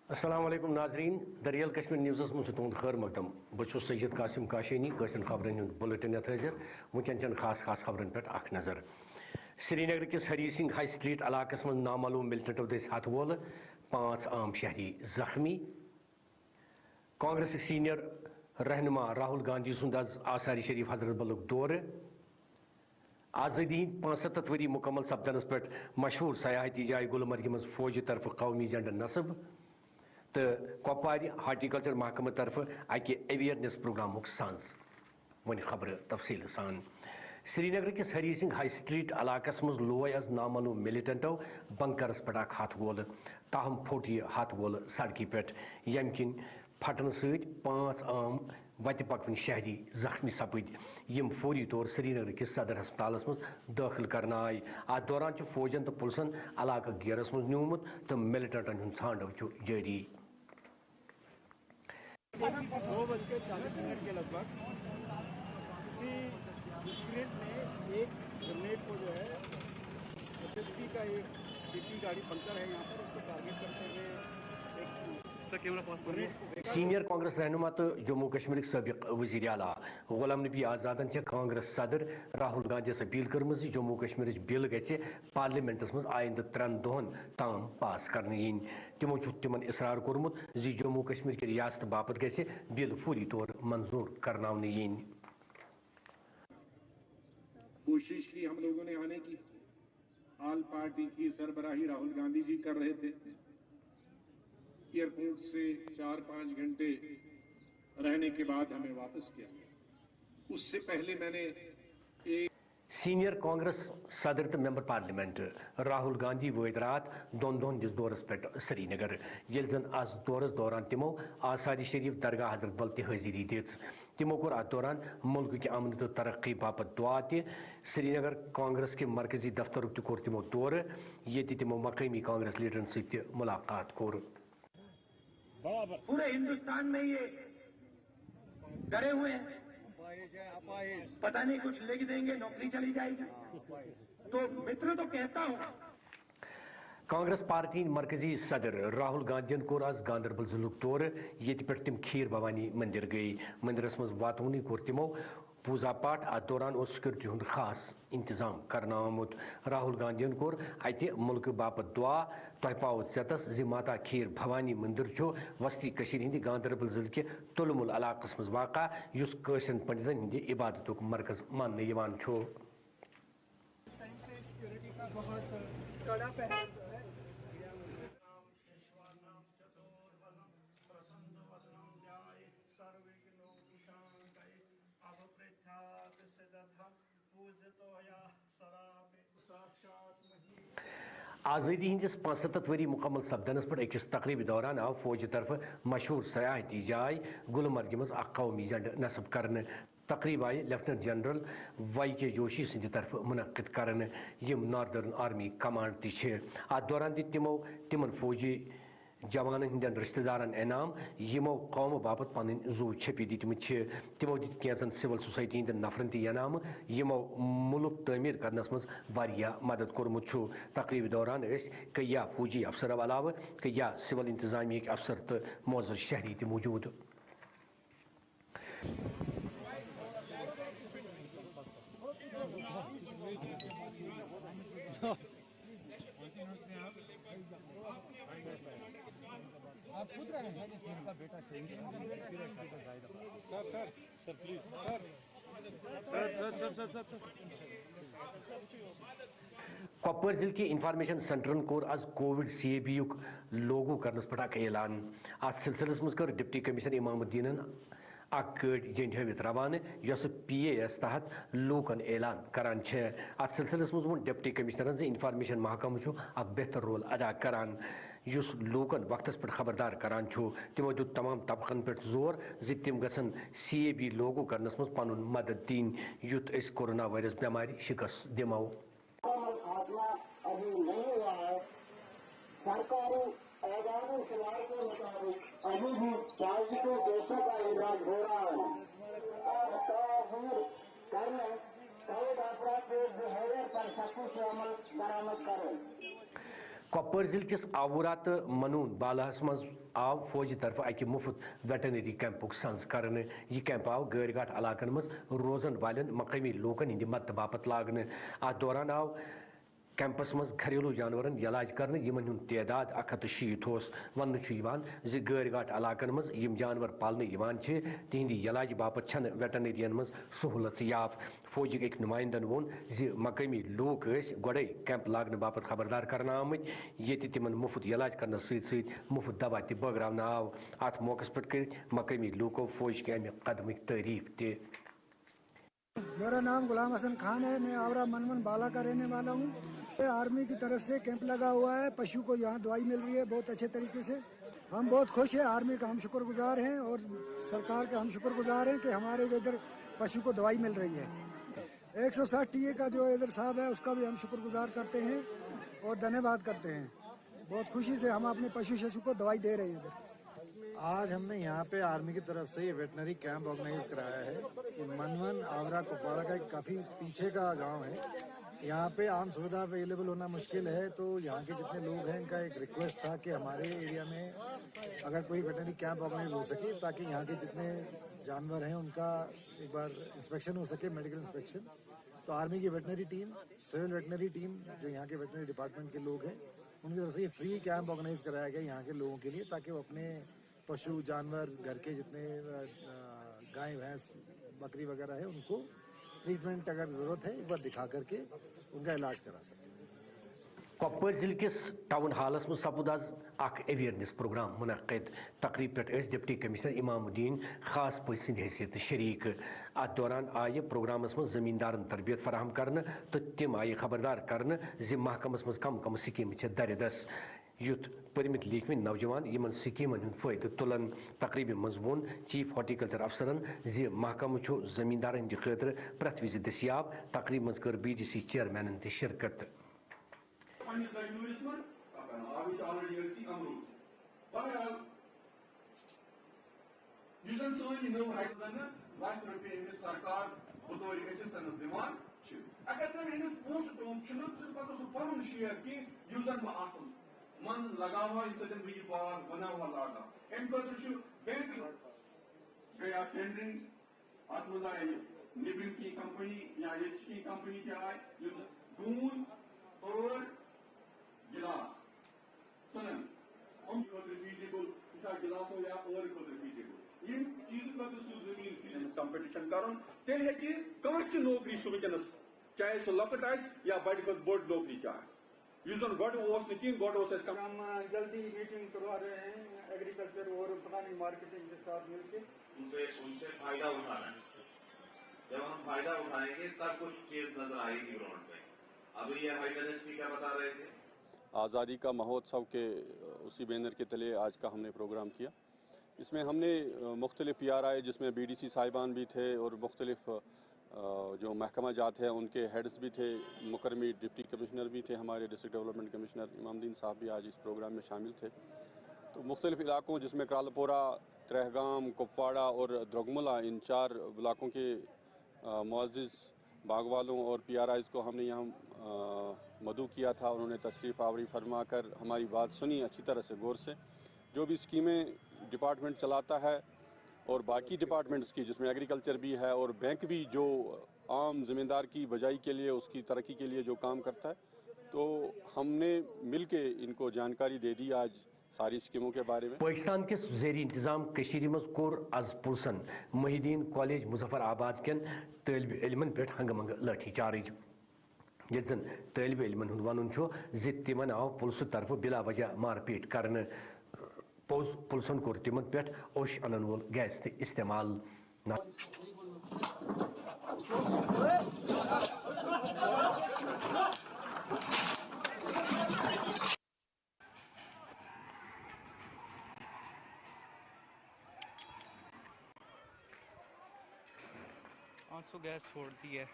السلام علیکم ناظرین دریال کشمیر نیوزس من تہد خیر مقدم بہت سید قاسم کاشینی قشن خبرن ہند بلٹن یت حاضر ونکین چن خاص خبرن پہ اخ نظر سری نگر کس ہری سنگھ ہائی سٹریٹ علاقس من نامعلوم ملٹنٹو دس ہتھ وول 5 عام شہری زخمی کانگریس سینئر رہنما راہل گاندھی سند آز آثار شریف حضرت بلک دور آزادی 75 وری مکمل سپدنس پہ مشہور سیاحتی جائے گلمرگ مز فوج طرف قومی جنڈ نصب تو کپوار ہارٹیکلچر محکمہ طرف اکہ اویئرنیس پروگرام سانز ون خبر تفصیل سان سری نگر کس ہری سنگھ ہائی سٹریٹ علاقس مز لوے از نامعلوم ملٹنٹو بنکرس پہ اخ ہتھ وول تاہم پھوٹ یہ ہتھ وول سڑکی پہ یم کن پھٹن ست 5 عام وتہ پکون شہری زخمی سپد یم فوری طور سری نگر کس صدر ہسپتالس مز داخل کرنا آئی ات دوران فوجن تو پولیسن علاقہ گیرس مز نیومت تو ملٹنٹن ہند ژھانڈو جاری 2:40 کے لگ بھگ کسی اسٹوڈنٹ نے ایک گرنیڈ کو جو ہے ایس ایس پی کا ایک ڈی پی گاڑی بنکر ہے یہاں پر اس کو ٹارگیٹ کرتے ہوئے سینئر کانگریس رہنما تو جموں کشمیر سابق وزیر اعلیٰ غلام نبی آزادن کانگریس صدر راہل گاندھی اپیل کرم جموں کشمیر بل گھ پارلیمنٹس مز آئندہ 3 دہن تام پاس کرنے ین تمو تمن اصرار کورمت جموں کشمیر کی ریاست باپت گھ بل فوری طور منظور کرناؤنہ ین کوشش کی ہم لوگوں نے آنے کی آل پارٹی کی سربراہی راہل گاندھی جی کر رہے تھے ایئرپورٹ سے 4-5 گھنٹے رہنے کے بعد ہمیں واپس کیا اس سے پہلے میں نے سینئر کانگریس صدر تو ممبر پارلیمنٹ راہل گاندھی وٲتۍ رات 2 دۄہن دس دورس پہ سری نگر یل زن آز دورس دوران تمو آثار شریف درگاہ حضرت بل تہ حاضری دِژ تمو کور ات دوران ملک کے امن تو ترقی باپت دعا تہ سری نگر کانگریس کے مرکزی دفتر تہ کور تمو دور ییٚتہِ تمو مقامی کانگریس لیڈرن ست تہ ملاقات کور پورے ہندوستان میں یہ ڈرے ہوئے ہیں پتہ نہیں کچھ لکھ دیں گے نوکری چلی جائے گی تو متر تو کہتا ہوں کانگریس پارٹی مرکزی صدر راہل گاندھی کور آز گاندربل ضلع دور یہ پہ تم کھیر بھوانی مندر گئی مندرس مز واتونی کور تمو پوزا پاٹ ات دوران سکیورٹی ہند خاص انتظام کرنا آمت راہل گاندھی کور اتہ ملک باپت دعا تہ پاؤ ژتس زِ ماتا کھیر بھوانی مندر وسطی کشیر ہند گاندربل ضلع کے تلمل علاقس مز واقع اس قشرن پنڈتن ہند عبادت مرکز ماننے یوان چھو سیکورٹی کا بہت کڑا پہل جو ہے آزادی ہندس 75 وری مکمل سپدنس پر اکس تقریب دوران آو فوج طرف مشہور سیاحتی جائے گلمرگ مز اخ قومی جنڈ نصب کرنے تقریب آئی لیفٹنٹ جنرل وائی کے جوشی سند طرف منعقد کرنے یم ناردرن آرمی کمانڈ تہ ات دوران تمو تمن فوجی جوان ہندین رشتہ دارن انعام یمو قوم باپت پن زو چھپی دتمت تمو دت کینژن سول سوسائٹی ہند نفرن تہ انعام یمو ملک تعمیر کرنس مز واریاہ مدد کورمت تقریب دوران کیا فوجی افسر علاوہ کیا سول انتظامیہ افسر تو معزز شہری تہ موجود آپ خود رہے ہیں جس کا بیٹا کپوار ضلع کے انفارمیشن سینٹرن کور آز کووڈ CAB یک لوگو کرنس پہ اعلان ات سلسلس مز کر ڈپٹی کمشنر امام الدین اک گاڑ جنڈ ہاوت روانہ یس PAS تحت لوکن اعلان کران ات سلسلس مز ون ڈپٹی کمشنرن انفارمیشن محکمہ اک بہتر رول ادا کران یس لوکن وقتس پہ خبردار کران تمو دیت تمام طبقن پہ زور تم گھن CAB لوگو کرنس مز پن مدد دین یت اس کورونا وائرس بیماری شکست دمو ابھی نہیں ہوا ہے سرکاری اعداد و شمار کے مطابق ابھی بھی 40 دیشوں کا علاج ہو رہا ہے اور تحفظ کرنے کووڈ افراد کے بہیویئر پر سختی سے عمل درآمد کریں کپوور ضلع کس آورا تو منون بالاہس مز آو فوجی طرف اکہ مفت ویٹنری کیمپک سنز کرنے. یہ کیمپ آو گٲڑۍ گھاٹ علاقن مز روزن والن مقامی لوکن ہند مدد باپت لاگنے. ات دوران آو کیمپس مز گھریلو جانورن علاج کرنے یمن ہند تعداد 160 ون زِ گٲڑۍ گھاٹ علاقن مز یم جانور پالنے تہندی علاج باپت چھن ویٹنرین مز سہولت یاف. فوجی ایک نمائندن وون زِ مقامی لوک گۄڈے کیمپ لاگنے باپت خبردار کرنا آمت ییٚتہِ تمن مفت علاج کرنے ستۍ مفت دوا تہ بٲگراونہٕ آو. ات موقعس پٮ۪ٹھ کٔرِتھ مقامی لوکو فوج کے امہِ قدمٕکۍ تعریف تہِ. میرا نام غلام حسن خان ہے. میں آورا منون بالا کا رہنے والا ہوں. آرمی کی طرف سے کیمپ لگا ہوا ہے. پشو کو یہاں دوائی مل رہی ہے بہت اچھے طریقے سے. ہم بہت خوش ہیں. آرمی کا ہم شکر گزار ہیں اور سرکار کا ہم شکر گزار ہیں کہ ہمارے ادھر پشو کو دوائی مل رہی ہے. 160 ٹی کا جو ادھر صاحب ہے اس کا بھی ہم شکر گزار کرتے ہیں اور دھنیہ واد کرتے ہیں. بہت خوشی سے ہم اپنے پشو ششو کو دوائی دے رہے ہیں ادھر. آج ہم نے یہاں پہ آرمی کی طرف سے یہ ویٹنری کیمپ آرگنائز کرایا ہے. یہ منون آورا کپواڑہ کا ایک کافی پیچھے کا گاؤں ہے. یہاں پہ عام سویدھا اویلیبل ہونا مشکل ہے, تو یہاں کے جتنے لوگ ہیں ان کا ایک ریکویسٹ تھا کہ ہمارے ایریا میں اگر کوئی ویٹنری کیمپ آرگنائز ہو سکے تاکہ یہاں کے جتنے جانور ہیں ان کا ایک بار انسپیکشن ہو سکے, میڈیکل انسپیکشن. تو آرمی کی veterinary team, civil veterinary team جو یہاں کے ویٹنری ڈپارٹمنٹ کے لوگ ہیں ان کی طرف سے یہ فری کیمپ آرگنائز کرایا گیا یہاں کے لوگوں کے لیے تاکہ وہ اپنے پشو جانور گھر کے جتنے گائے بھینس بکری وغیرہ ہے ان کو ٹریٹمنٹ اگر ضرورت ہے ایک بار دکھا کر کے ان کا علاج کرا سکیں. کپوور ضلع کس ٹاؤن ہالس مز سپد آز اخ اویئرنیس پروگرام منعقد. تقریب پہ ڈپٹی کمشنر امام الدین خاص پٲٹھۍ سٕنٛدِ حیثیت شریک. ات دوران آیہ پروگرامس مز زمیندارن تربیت فراہم کرنے تو تم آیہ خبردار کرنے زِ محکمس مز کم کم سکیمہٕ چھِ درِدس یُتھ پٔرمٕتۍ لیٖکھمٕتۍ نوجوان یمن سکیمن ہُنٛد فٲیدٕ تُلن. تقریبہِ منٛز ووٚن چیف ہارٹیکلچر افسرن زِ محکمہٕ چھُ زمیندارن ہٕنٛدِ خٲطرٕ پرٛٮ۪تھ وِزِ دٔستیاب. تقریٖب منٛز کٔر BDC چیئرمینن تہِ شرکت. سرکار بطور ایسسٹنس دِوان چھِ اگر تم أمِس پونٛسہٕ تِم چھِنہٕ ژٕ پتہٕ سُہ پنُن شیر کینٛہہ یُس زن بہٕ اتھ منٛز لگاوہا ییٚمہِ سۭتۍ بہٕ یہِ باغ بناوہا لاگہا. امہِ خٲطرٕ چھُ بینک گٔے اکھ ٹینڈرنگ اتھ منٛز آیہِ نیبرِم کینٛہہ کمپنی یا ییٚتہِ کینٛہہ کمپنی تہِ آیہِ یِم ڈوٗنۍ ٲر گِلاس ژٕنن یِم خٲطرٕ فیٖزیبل یہِ چھا گِلاسو یا ٲرِ خٲطرٕ فیٖزیبل. یم چیز خٲطرٕ سُہ زٔمیٖن کمپٹیشن کرُن تیٚلہِ ہیٚکہِ کانٛہہ تہِ نوکری سُہ وٕنکیٚنس چاہے سُہ لۄکٕٹ آسہِ یا بڑِ کھۄتہٕ بٔڑ نوکری چھِ آسہِ یُس زن گۄڈٕ اوس نہٕ کینٛہہ. گۄڈٕ اوس اَسہِ ہم جلدی میٹنگ کروا رہے ہیں ایگریکلچر اور پرانی مارکیٹنگ کے ساتھ مل کے ان سے فائدہ اٹھانا ہے. جب ہم فائدہ اٹھائیں گے تب کچھ چیز نظر آئے گی گراؤنڈ پہ. ابھی یہ ہائی ڈائنیسٹی کیا بتا رہے تھے, آزادی کا مہوتسو کے اسی بینر کے تلے آج کا ہم نے پروگرام کیا. اس میں ہم نے مختلف PRI جس میں BDC صاحبان بھی تھے اور مختلف جو محکمہ جات ہیں ان کے ہیڈز بھی تھے, مکرمی ڈپٹی کمشنر بھی تھے, ہمارے ڈسٹرکٹ ڈیولپمنٹ کمشنر امام الدین صاحب بھی آج اس پروگرام میں شامل تھے. تو مختلف علاقوں جس میں کرالپورہ, ترہگام, کپواڑہ اور درگملہ ان 4 علاقوں کے معزز باغ والوں اور PRIs کو ہم نے یہاں مدعو کیا تھا. انہوں نے تشریف آوری فرما کر ہماری بات سنی اچھی طرح سے غور سے. جو بھی اسکیمیں ڈپارٹمنٹ چلاتا ہے اور باقی ڈپارٹمنٹس کی جس میں ایگریکلچر بھی ہے اور بینک بھی جو عام زمیندار کی بجائی کے لیے اس کی ترقی کے لیے جو کام کرتا ہے, تو ہم نے مل کے ان کو جانکاری دے دی آج ساری اسکیموں کے بارے میں. پاکستان کس زیر انتظام کشیر مز کور از پلسن محی الدین کالج مظفر آباد کن طالب علمن پہ ہنگہ منگہ لاٹھی چارج. یت زن طالب علمن ہند ون زِ تمن آو پلسو طرف بلا وجہ مار پیٹ کرنے. پوز پلسن کور تمن پہ اوش انن وول گیس تہ استعمال. آنسو گیس چھوڑتی ہے,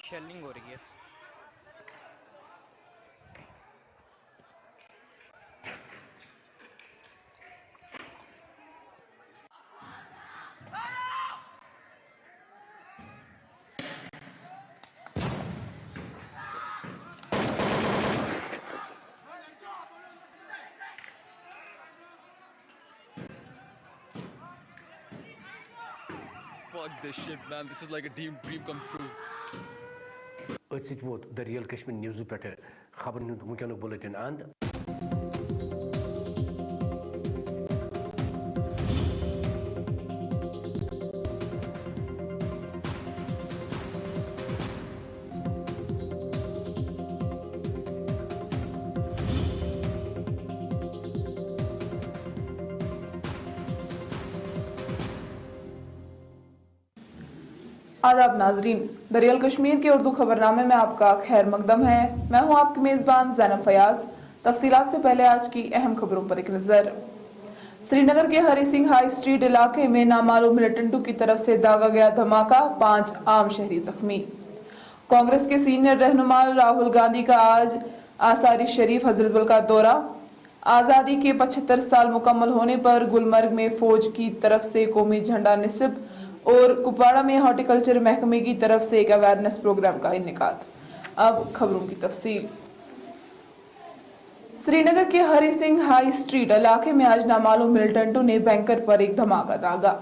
شیلنگ ہو رہی ہے. fuck this shit, man. This is like a dream come true. It's what the Real Kashmir News pete khabar nu mumkin bulletin and आदाब नाजरीन, द रियल कश्मीर के उर्दू खबरनामे में आपका खैर मकदम है। मैं हूं आपकी मेज़बान ज़ैनब फयाज। तफसीलात से पहले आज की अहम खबरों पर एक नज़र। श्रीनगर के हरी सिंह हाई स्ट्रीट इलाके में नामालूम मिलिटेंटों की तरफ से दागा गया धमाका, 5 आम शहरी जख्मी। कांग्रेस के सीनियर रहनुमा राहुल गांधी का आज आसारी शरीफ हजरतबल का दौरा। आज़ादी के 75 साल मुकम्मल होने पर गुलमर्ग में फौज की तरफ से कौमी झंडा निस्ब और कुपवाड़ा में हॉर्टिकल्चर महकमे की तरफ से एक अवेयरनेस प्रोग्राम का इनेकाद। अब खबरों की तफसील। श्रीनगर के हरी सिंह हाई स्ट्रीट इलाके में आज नामालूम मिलिटेंटों ने बैंकर पर एक धमाका दागा।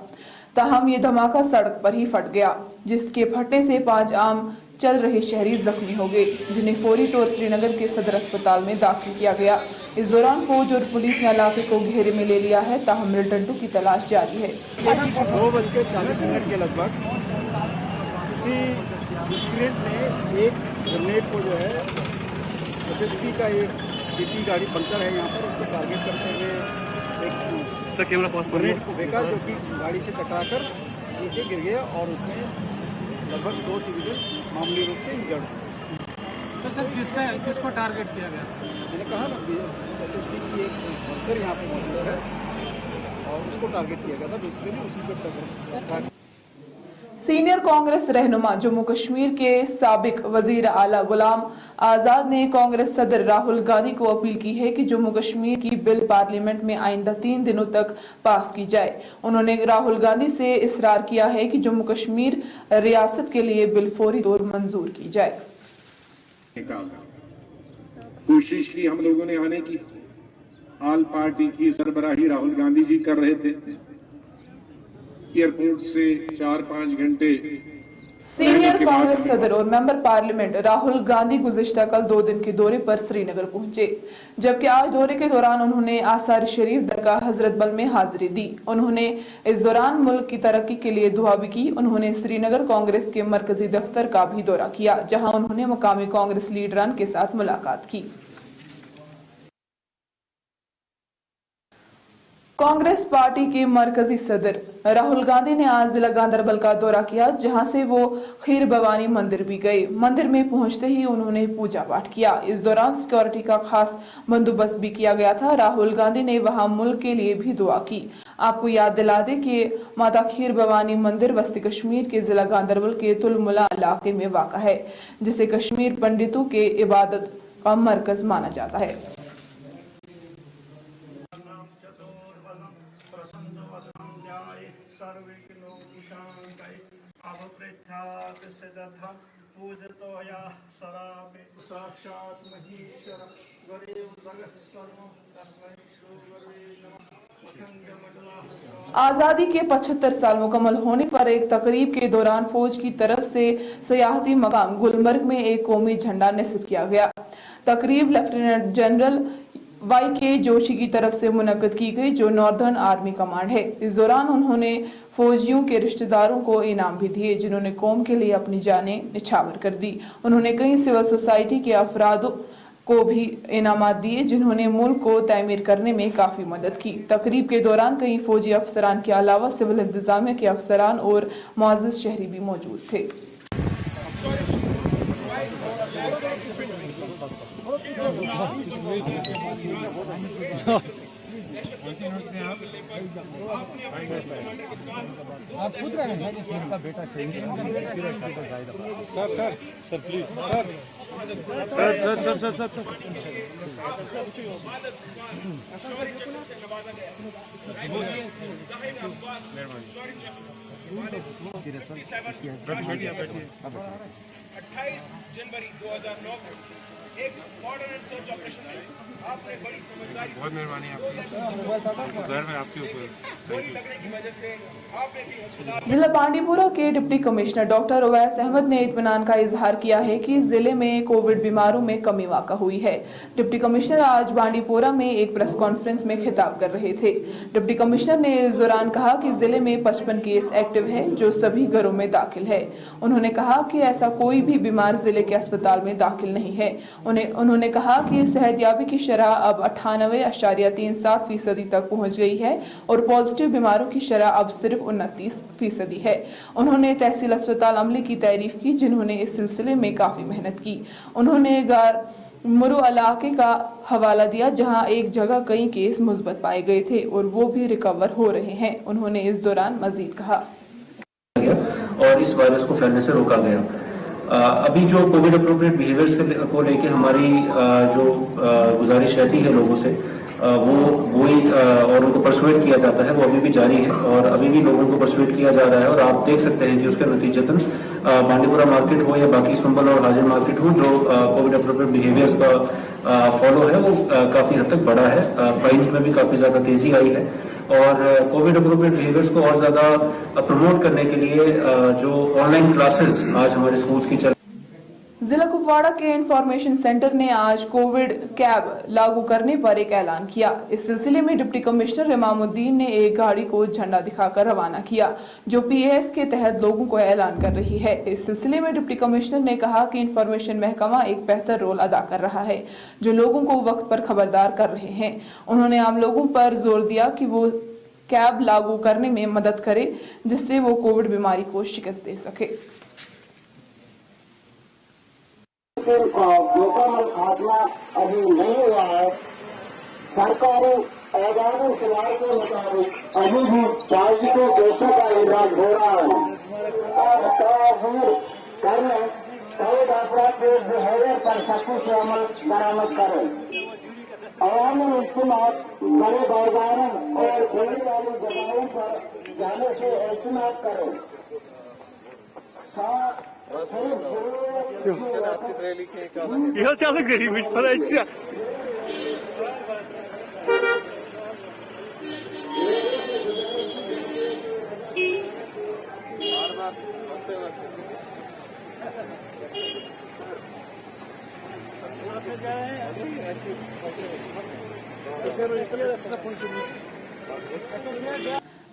ताहम ये धमाका सड़क पर ही फट गया, जिसके फटने से 5 आम चल रहे शहरी जख्मी हो गए, जिन्हें फौरी तौर श्रीनगर के सदर अस्पताल में दाखिल किया गया। इस दौरान फौज और पुलिस ने इलाके को घेरे में ले लिया है, ताहम मिलिटेंटों की तलाश जारी है। 2:40 के लगभग किसी मिस्क्रिएंट ने एक ग्रेनेड को जो है एसएसपी का एक डीपी गाड़ी पंचर है यहाँ पर, उसको टारगेट करते हुए एक ग्रेनेड को फेंका, जो कि गाड़ी से टकराकर नीचे गिर गया और उसमें लगभग 2 सिविलियन मामूली रूप से इंजर्ड। तो सर किसको टारगेट किया गया? मैंने कहा ना, एसएसपी की एक वर्कर यहाँ पे मौजूद है और उसको टारगेट किया गया था, बेसिकली उसी को टक्कर। सीनियर कांग्रेस रहनुमा जम्मू कश्मीर के साबिक वजीर आला गुलाम आजाद ने कांग्रेस सदर राहुल गांधी को अपील की है कि जम्मू कश्मीर की बिल पार्लियामेंट में आइंदा 3 दिनों तक पास की जाए। उन्होंने राहुल गांधी से इसरार किया है कि जम्मू कश्मीर रियासत के लिए बिल फौरी तौर मंजूर की जाए। कोशिश की हम लोगों ने आने की, आल पार्टी की सरबराही राहुल गांधी जी कर रहे थे। एयरपोर्ट से 4-5 घंटे सीनियर कांग्रेस सदर और मेंबर पार्लियामेंट राहुल गांधी गुज़िश्ता कल 2 दिन के दौरे पर श्रीनगर पहुंचे, जबकि आज दौरे के दौरान उन्होंने आसार शरीफ दरगाह हजरत बल में हाजिरी दी। उन्होंने इस दौरान मुल्क की तरक्की के लिए दुआ भी की। उन्होंने श्रीनगर कांग्रेस के मरकजी दफ्तर का भी दौरा किया, जहां उन्होंने मकामी कांग्रेस लीडरान के साथ मुलाकात की। कांग्रेस पार्टी के मरकजी सदर राहुल गांधी ने आज जिला गांधरबल का दौरा किया, जहां से वो खीर भवानी मंदिर भी गए। मंदिर में पहुंचते ही उन्होंने पूजा पाठ किया। इस दौरान सिक्योरिटी का खास बंदोबस्त भी किया गया था। राहुल गांधी ने वहां मुल्क के लिए भी दुआ की। आपको याद दिला दे कि माता खीर भवानी मंदिर वस्ती कश्मीर के जिला गांधरबल के तुलमुला इलाके में वाक़ा है, जिसे कश्मीर पंडितों के इबादत का मरकज माना जाता है। आजादी के 75 साल मुकम्मल होने पर एक तकरीब के दौरान फौज की तरफ से सियाहती मकाम गुलमर्ग में एक कौमी झंडा नस्ब किया गया। तकरीब लेफ्टिनेंट जनरल YK जोशी की तरफ से मुनक्कद की गई, जो नॉर्दर्न आर्मी कमांड है। इस दौरान उन्होंने फौजियों के रिश्तेदारों को इनाम भी दिए, जिन्होंने कौम के लिए अपनी जानें निछावर कर दी। उन्होंने कई सिविल सोसाइटी के अफराद को भी इनामात दिए, जिन्होंने मुल्क को तामीर करने में काफी मदद की। तकरीब के दौरान कई फौजी अफसरान के अलावा सिविल इंतजामिया के अफसरान और मुअज़्ज़ज़ शहरी भी मौजूद थे। आप खुद रहे हैं कि सर का बेटा शहीद सर प्लीज सर 28 जनवरी 2009 को एक मॉडर्न एंड सर्च ऑपरेशन है। आपने बड़ी समझदारी, बहुत मेहरबानी आपकी, घर में आपके ऊपर। गोली लगने की वजह से आपने भी अस्पताल। जिला बांडीपुरा के deputy commissioner doctor Uwais Ahmad ने इत्मीनान का इजहार किया है कि जिले में कोविड बीमारों में कमी वाक़ा हुई है। डिप्टी कमिश्नर आज बांडीपुरा में एक प्रेस कॉन्फ्रेंस में खिताब कर रहे थे। डिप्टी कमिश्नर ने इस दौरान कहा कि जिले में 55 केस एक्टिव है जो सभी घरों में दाखिल है। उन्होंने कहा कि ऐसा कोई भी बीमार जिले के अस्पताल में दाखिल नहीं है। उन्होंने कहा कि सेहतयाबी की शरह अब 98.37% तक पहुँच गई है और पॉजिटिव बीमारों की शरह अब सिर्फ 29% है। उन्होंने तहसील अस्पताल अमले की तारीफ की जिन्होंने इस सिलसिले में काफी मेहनत की। उन्होंने मुरु इलाके का हवाला दिया जहां एक जगह कई केस मुस्बत पाए गए थे और वो भी रिकवर हो रहे हैं। उन्होंने इस दौरान मजीद कहा और इस वायरस को फैलने से रोका गया। अभी जो कोविड अप्रोप्रिएट बिहेवियर्स को लेके हमारी जो गुजारिश रहती है लोगों से वही और उनको परसुएट किया जाता है वो अभी भी जारी है और अभी भी लोगों को परसुएट किया जा रहा है। और आप देख सकते हैं कि उसके नतीजतन बांडीपुरा मार्केट हो या बाकी संबल और हाजिर मार्केट हो जो कोविड अप्रोप्रिएट बिहेवियर्स का फॉलो है वो काफी हद तक बढ़ा है। प्राइस में भी काफी ज्यादा तेजी आई है और कोविड अप्रोप्रिएट बिहेवियर्स को और ज्यादा प्रमोट करने के लिए जो ऑनलाइन क्लासेस आज हमारे स्कूल्स की चल। जिला कुपवाड़ा के इंफॉर्मेशन सेंटर ने आज कोविड कैब लागू करने पर एक ऐलान किया। इस सिलसिले में डिप्टी कमिश्नर इमामुद्दीन ने एक गाड़ी को झंडा दिखाकर रवाना किया जो PAS के तहत लोगों को ऐलान कर रही है। इस सिलसिले में डिप्टी कमिश्नर ने कहा कि इंफॉर्मेशन महकमा एक बेहतर रोल अदा कर रहा है जो लोगों को वक्त पर खबरदार कर रहे हैं। उन्होंने आम लोगों पर जोर दिया कि वो कैब लागू करने में मदद करे जिससे वो कोविड बीमारी को शिकस्त दे सके। मुकम्मल खात्मा अभी नहीं हुआ है। सरकारी ऐलान शुमार के मुताबिक अभी भी पॉजिटिव केसों का इलाज हो रहा है और तहजीर करने कोविड अप्रोप्रिएट बिहेवियर पर सख्ती से अमल दरामद करें। अवामी इज्तिमात बड़े बाजारों और भीड़ वाली जगहों पर जाने से एहतियात करें। Ihan çalık değilmiş para içe.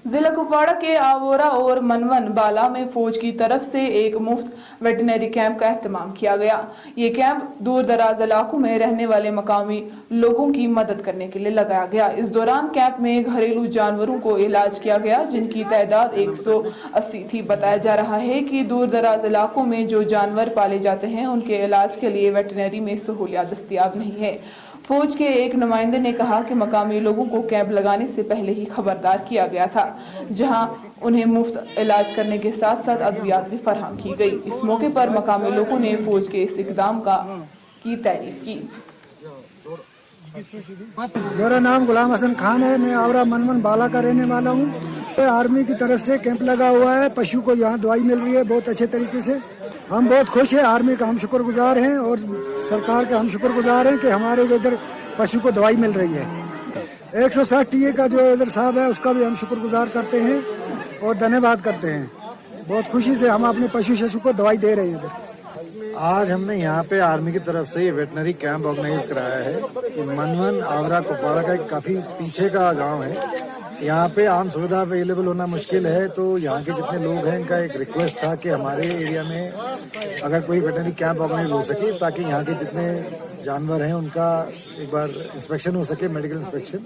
जिला कुपवाड़ा के आवोरा और मनवन बाला में फौज की तरफ से एक मुफ्त वेटनरी कैंप का एहतमाम किया गया। ये कैंप दूर दराज इलाकों में रहने वाले मकामी लोगों की मदद करने के लिए लगाया गया। इस दौरान कैंप में घरेलू जानवरों को इलाज किया गया जिनकी तादाद 180 थी। बताया जा रहा है कि दूर दराज इलाकों में जो जानवर पाले जाते हैं उनके इलाज के लिए वेटनरी में सहूलियत दस्तयाब नहीं है। फौज के एक नुमाइंदे ने कहा कि मकामी लोगों को कैंप लगाने से पहले ही खबरदार किया गया था जहां उन्हें मुफ्त इलाज करने के साथ साथ अद्वियात भी फराहम की गई। इस मौके पर मकामी लोगों ने फौज के इस इकदाम की तारीफ की। मेरा नाम गुलाम हसन खान है। मैं आवरा मनवन बाला का रहने वाला हूँ। आर्मी की तरफ से कैंप लगा हुआ है। पशु को यहाँ दवाई मिल रही है बहुत अच्छे तरीके से। हम बहुत खुश हैं। आर्मी का हम शुक्रगुजार हैं और सरकार का हम शुक्रगुजार हैं कि हमारे इधर पशु को दवाई मिल रही है। 160 टीए का जो इधर साहब है उसका भी हम शुक्रगुजार करते हैं और धन्यवाद करते हैं। बहुत खुशी से हम अपने पशु शशु को दवाई दे रहे हैं इधर। आज हमने यहाँ पे आर्मी की तरफ से ये वेटनरी कैंप ऑर्गेनाइज कराया है। ये मनवन आवरा कुपवाड़ा का एक काफी पीछे का गांव है। यहाँ पे आम सुविधा अवेलेबल होना मुश्किल है तो यहाँ के जितने लोग हैं इनका एक रिक्वेस्ट था कि हमारे एरिया में अगर कोई वेटनरी कैंप ऑर्गेनाइज हो सके ताकि यहाँ के जितने जानवर हैं उनका एक बार इंस्पेक्शन हो सके, मेडिकल इंस्पेक्शन।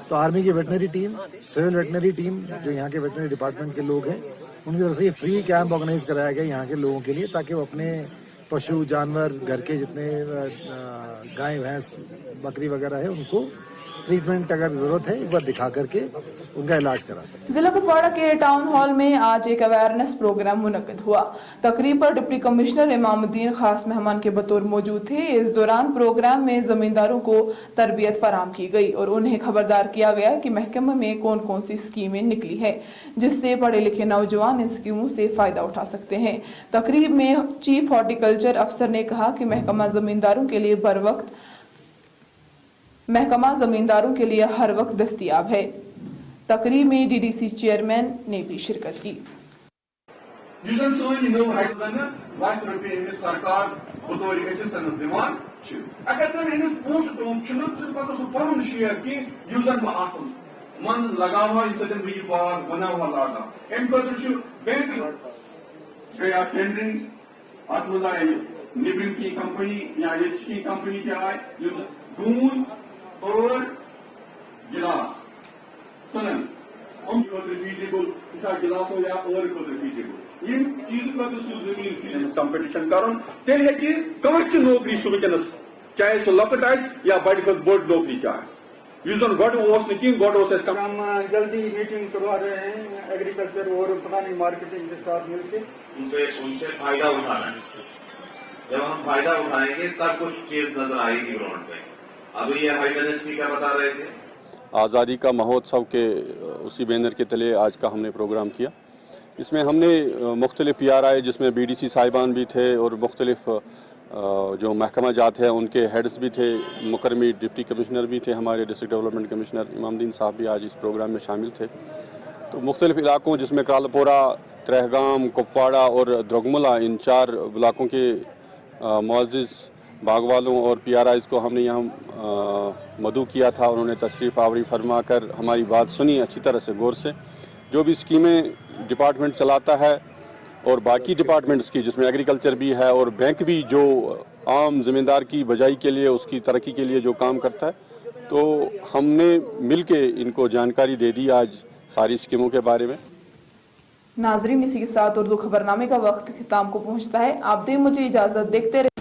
तो आर्मी की veterinary team, civil veterinary team जो यहाँ के वेटनरी डिपार्टमेंट के लोग हैं उनकी तरफ से ये फ्री कैंप ऑर्गेनाइज कराया गया यहाँ के लोगों के लिए ताकि वो अपने पशु जानवर घर के जितने गाय भैंस बकरी वगैरह है उनको ट्रीटमेंट अगर जरूरत है एक बार दिखा करके उनका इलाज करा सकते। जिला कुपवाड़ा के टाउन हॉल में आज एक अवेयरनेस प्रोग्राम मुनक्किद हुआ। तकरीब पर डिप्टी कमिश्नर इमामुद्दीन खास मेहमान के बतौर मौजूद थे। इस दौरान प्रोग्राम में जमींदारों को तरबियत फराहम की गई और उन्हें खबरदार किया गया कि महकमे में कौन कौन सी स्कीमें निकली है जिससे पढ़े लिखे नौजवान इन स्कीमों से फायदा उठा सकते हैं। तकरीब में चीफ हॉर्टिकल्चर अफसर ने कहा कि महकमा जमींदारों के लिए हर वक्त दस्तयाब है। तकरीब में डीडीसी चेयरमैन ने भी शिरकत की। सरकार बतौर दिवान अगर पोस तुम शेयर की मन लगावा बार बनावा लागा बैंक गया टेंडरिंग निबिन की कंपनी या की कंपनी क्या है दून और गिलास सनन फीजिबल गिलास हो या और फीजिबल इन चीज जमीन कंपटिशन कर तेल कह नौकरी सह वनस चाहे सह लकट या बड़ बोड़ नौकरी चाहे गड हम जल्दी मीटिंग करवा रहे हैं एग्रीकल्चर और पुरानी मार्केटिंग के साथ मिलकर उनसे फायदा उठाना है। जब हम फायदा उठाएंगे तब कुछ चीज नजर आएगी ग्राउंड पे। अभी ये हाई डेंसिटी का बता रहे थे, आज़ादी का महोत्सव के उसी बैनर के तले आज का हमने प्रोग्राम किया। इसमें हमने मुख्तलिफ PRI जिसमें BDC साहिबान भी थे और मुख्तलिफ जो महकमा जात है उनके हेड्स भी थे, मुकरमी डिप्टी कमिश्नर भी थे, हमारे डिस्ट्रिक्ट डेवलपमेंट कमिश्नर इमामुद्दीन साहब भी आज इस प्रोग्राम में शामिल थे। तो मुख्तलिफ इलाकों जिसमें क्रालपोरा, त्रहगाम, कुपवाड़ा और द्रगमुला इन 4 ब्लाकों के मुअज़्ज़िज़ बागवालों और PRIs को हमने यहाँ मदऊ किया था। उन्होंने तशरीफ़ आवरी फरमा कर हमारी बात सुनी अच्छी तरह से गौर से। जो भी स्कीमें डिपार्टमेंट चलाता है और बाकी डिपार्टमेंट्स की जिसमें एग्रीकल्चर भी है और बैंक भी जो आम ज़मींदार की बजाई के लिए उसकी तरक्की के लिए जो काम करता है, तो हमने मिल के इनको जानकारी दे दी आज सारी स्कीमों के बारे में। नाजरीन, इसी के साथ उर्दू खबरनामे का वक्त ख़िताम को पहुँचता है। आप दें मुझे इजाज़त, देखते रहे।